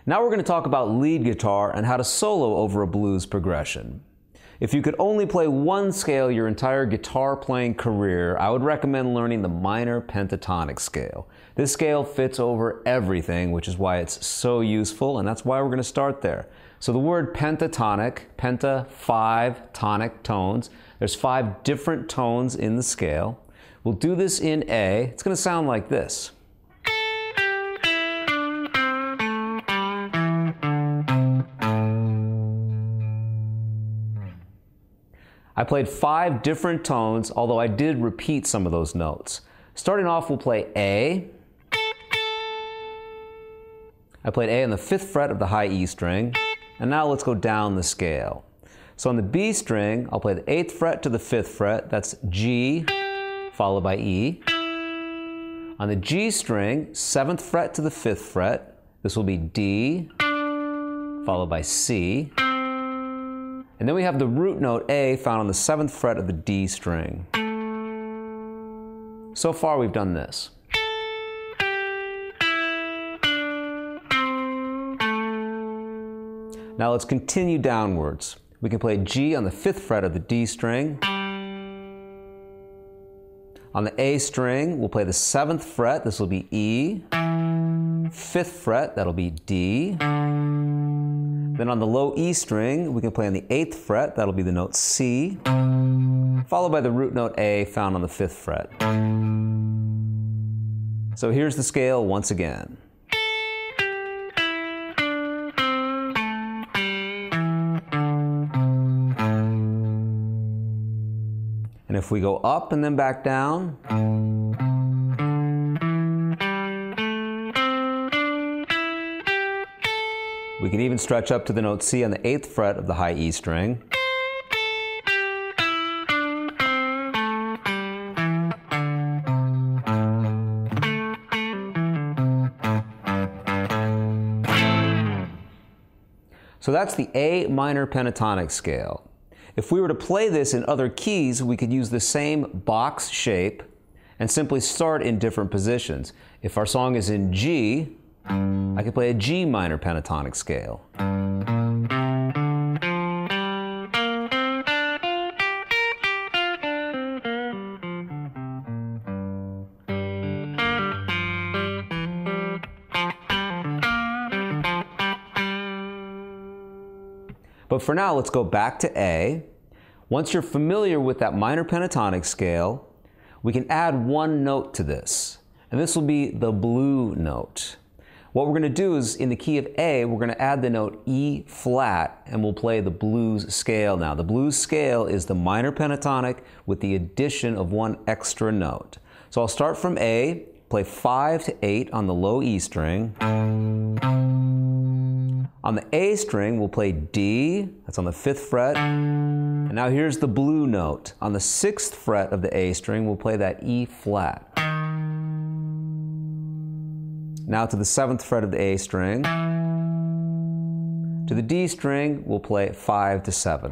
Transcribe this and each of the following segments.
Now we're going to talk about lead guitar and how to solo over a blues progression. If you could only play one scale your entire guitar playing career, I would recommend learning the minor pentatonic scale. This scale fits over everything, which is why it's so useful, and that's why we're going to start there. So the word pentatonic, penta, 5 tonic tones. There's 5 different tones in the scale. We'll do this in A. It's going to sound like this. I played 5 different tones, although I did repeat some of those notes. Starting off, we'll play A. I played A on the 5th fret of the high E string, and now let's go down the scale. So on the B string, I'll play the 8th fret to the 5th fret, that's G, followed by E. On the G string, 7th fret to the 5th fret, this will be D, followed by C. And then we have the root note A found on the 7th fret of the D string. So far we've done this. Now let's continue downwards. We can play G on the 5th fret of the D string. On the A string, we'll play the 7th fret, this will be E. 5th fret, that'll be D. Then on the low E string, we can play on the 8th fret, that'll be the note C, followed by the root note A found on the 5th fret. So here's the scale once again. And if we go up and then back down, we can even stretch up to the note C on the 8th fret of the high E string. So that's the A minor pentatonic scale. If we were to play this in other keys, we could use the same box shape and simply start in different positions. If our song is in G, I could play a G minor pentatonic scale. But for now, let's go back to A. Once you're familiar with that minor pentatonic scale, we can add one note to this, and this will be the blue note. What we're going to do is, in the key of A, we're going to add the note E flat, and we'll play the blues scale now. The blues scale is the minor pentatonic with the addition of one extra note. So I'll start from A, play 5 to 8 on the low E string. On the A string, we'll play D, that's on the 5th fret. And now here's the blue note. On the 6th fret of the A string, we'll play that E flat. Now to the 7th fret of the A string. To the D string, we'll play 5 to 7.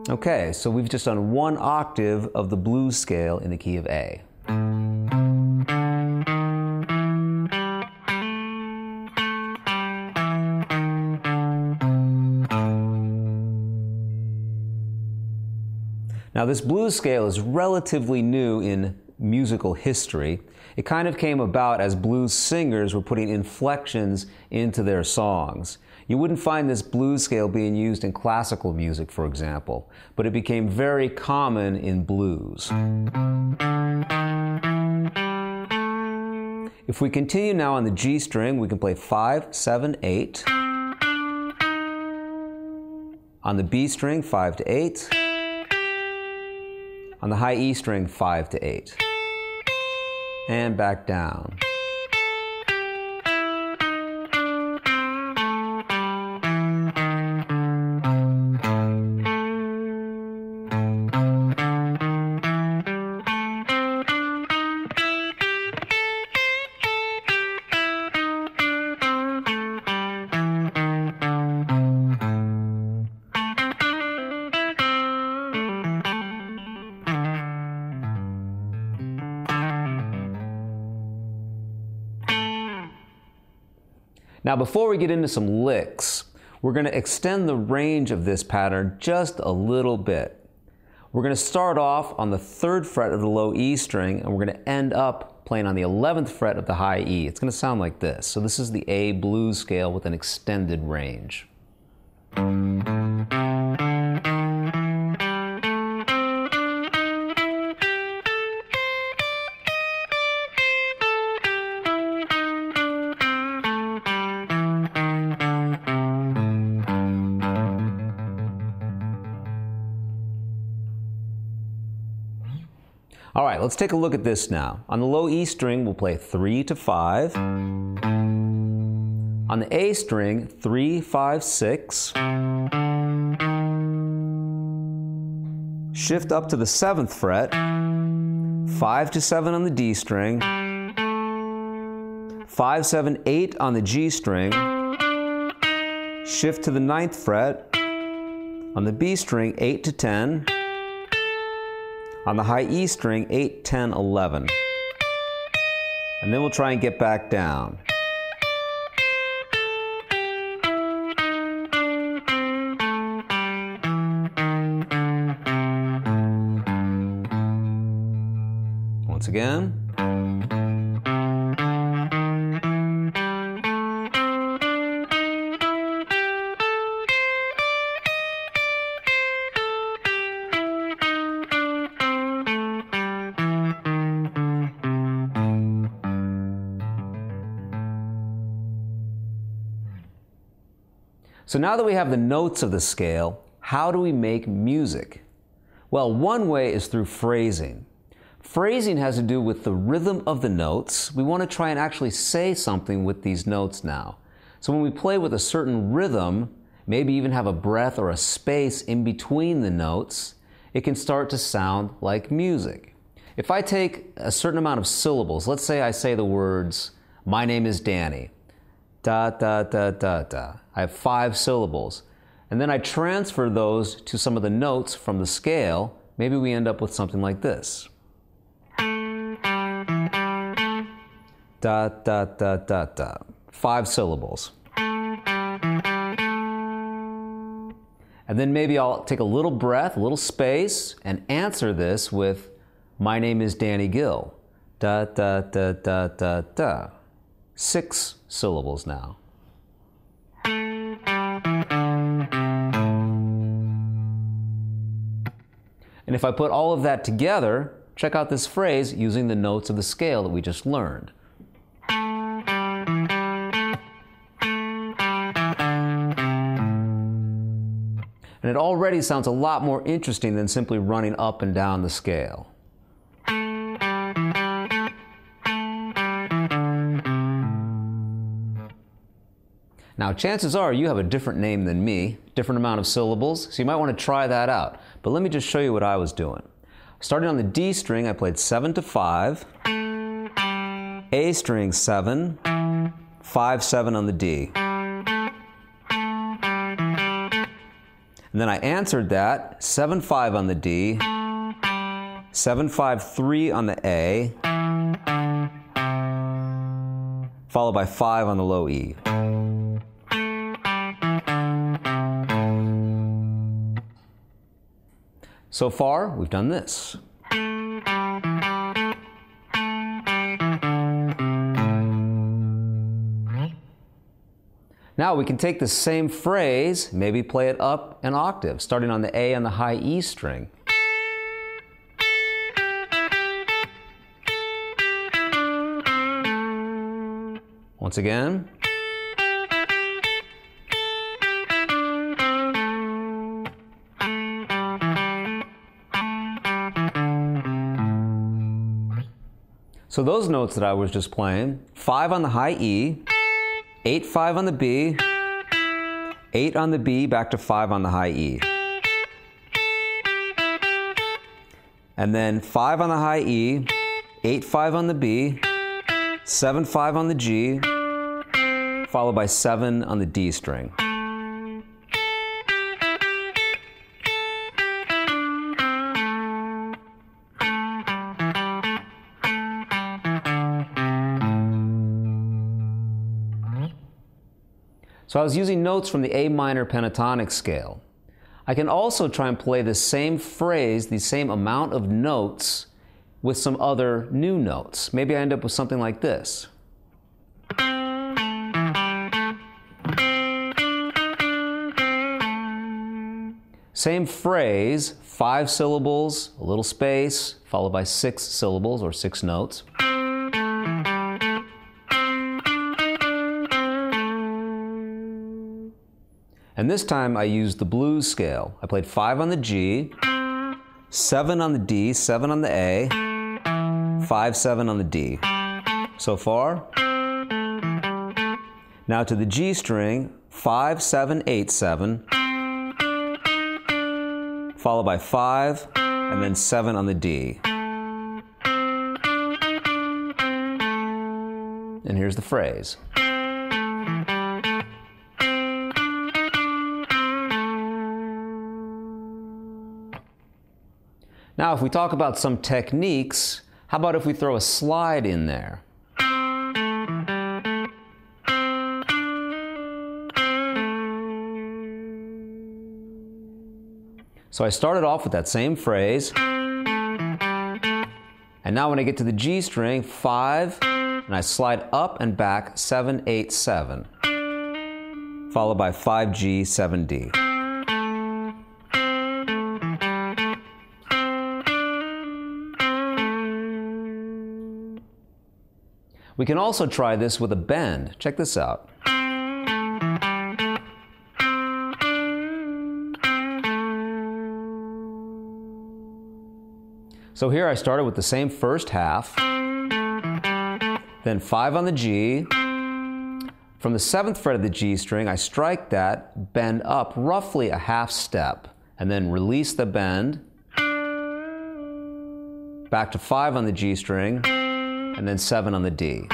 Okay, so we've just done one octave of the blues scale in the key of A. Now this blues scale is relatively new in musical history. It kind of came about as blues singers were putting inflections into their songs. You wouldn't find this blues scale being used in classical music, for example, but it became very common in blues. If we continue now on the G string, we can play 5, 7, 8. On the B string, 5 to 8. On the high E string, 5 to 8. And back down. Now before we get into some licks, we're going to extend the range of this pattern just a little bit. We're going to start off on the 3rd fret of the low E string, and we're going to end up playing on the 11th fret of the high E. It's going to sound like this. So this is the A blues scale with an extended range. All right, let's take a look at this now. On the low E string, we'll play 3 to 5. On the A string, 3, 5, 6. Shift up to the 7th fret. 5 to 7 on the D string. 5, 7, 8 on the G string. Shift to the 9th fret. On the B string, 8 to 10. On the high E string, 8, 10, 11. And then we'll try and get back down. Once again. So now that we have the notes of the scale, how do we make music? Well, one way is through phrasing. Phrasing has to do with the rhythm of the notes. We want to try and actually say something with these notes now. So when we play with a certain rhythm, maybe even have a breath or a space in between the notes, it can start to sound like music. If I take a certain amount of syllables, let's say I say the words, "My name is Danny." Da, da, da, da, da. I have 5 syllables. And then I transfer those to some of the notes from the scale. Maybe we end up with something like this. Da, da, da, da, da. 5 syllables. And then maybe I'll take a little breath, a little space, and answer this with, "My name is Danny Gill." Da, da, da, da, da, da. 6 syllables now. And if I put all of that together, check out this phrase using the notes of the scale that we just learned. And it already sounds a lot more interesting than simply running up and down the scale. Now, chances are you have a different name than me, different amount of syllables, so you might want to try that out. But let me just show you what I was doing. Starting on the D string, I played 7 to 5, A string 7, 5, 7 on the D. And then I answered that, 7, 5 on the D, 7, 5, 3 on the A, followed by 5 on the low E. So far, we've done this. Now we can take the same phrase, maybe play it up an octave, starting on the A and the high E string. Once again. So those notes that I was just playing, 5 on the high E, 8, 5 on the B, 8 on the B, back to 5 on the high E. And then 5 on the high E, 8, 5 on the B, 7, 5 on the G, followed by 7 on the D string. So I was using notes from the A minor pentatonic scale. I can also try and play the same phrase, the same amount of notes, with some other new notes. Maybe I end up with something like this. Same phrase, 5 syllables, a little space, followed by 6 syllables or 6 notes. And this time I used the blues scale. I played 5 on the G, 7 on the D, 7 on the A, 5, 7 on the D. So far. Now to the G string, 5, 7, 8, 7, followed by 5, and then 7 on the D. And here's the phrase. Now, if we talk about some techniques, how about if we throw a slide in there? So I started off with that same phrase, and now when I get to the G string, 5, and I slide up and back 7, 8, 7, followed by 5G, 7D. We can also try this with a bend. Check this out. So here I started with the same first half, then 5 on the G. From the 7th fret of the G string, I strike that, bend up roughly a half step, and then release the bend, back to 5 on the G string, and then 7 on the D.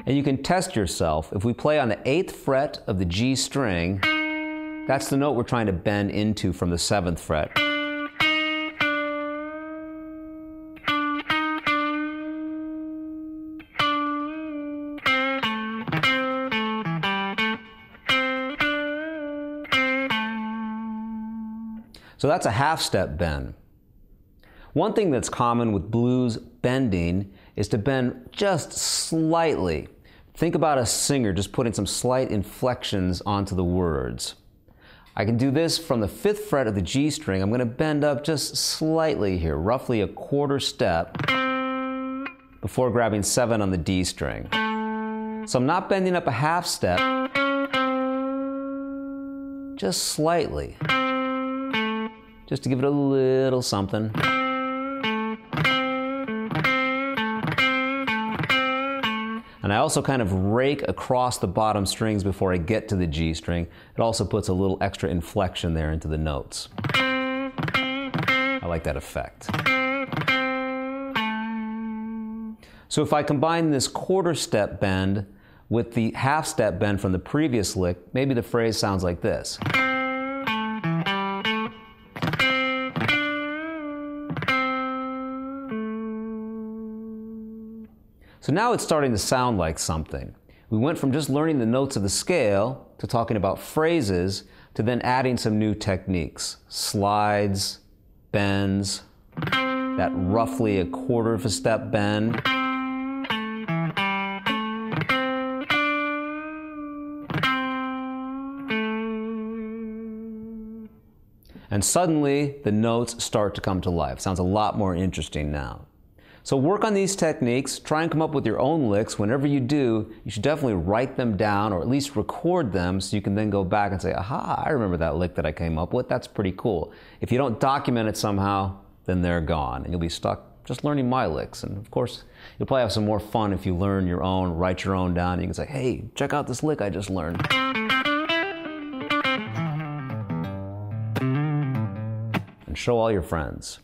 And you can test yourself. If we play on the 8th fret of the G string, that's the note we're trying to bend into from the 7th fret. So that's a half step bend. One thing that's common with blues bending is to bend just slightly. Think about a singer just putting some slight inflections onto the words. I can do this from the 5th fret of the G string. I'm going to bend up just slightly here, roughly a quarter step, before grabbing 7 on the D string. So I'm not bending up a half step, just slightly, just to give it a little something. And I also kind of rake across the bottom strings before I get to the G string. It also puts a little extra inflection there into the notes. I like that effect. So if I combine this quarter step bend with the half step bend from the previous lick, maybe the phrase sounds like this. So now it's starting to sound like something. We went from just learning the notes of the scale to talking about phrases to then adding some new techniques. Slides, bends, that roughly a quarter of a step bend. And suddenly the notes start to come to life. Sounds a lot more interesting now. So work on these techniques, try and come up with your own licks. Whenever you do, you should definitely write them down or at least record them so you can then go back and say, aha, I remember that lick that I came up with. That's pretty cool. If you don't document it somehow, then they're gone and you'll be stuck just learning my licks. And of course, you'll probably have some more fun if you learn your own, write your own down, and you can say, hey, check out this lick I just learned. And show all your friends.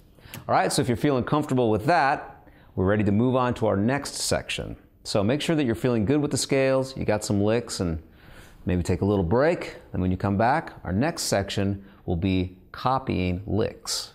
All right, so if you're feeling comfortable with that, we're ready to move on to our next section. So make sure that you're feeling good with the scales, you got some licks, and maybe take a little break. Then when you come back, our next section will be copying licks.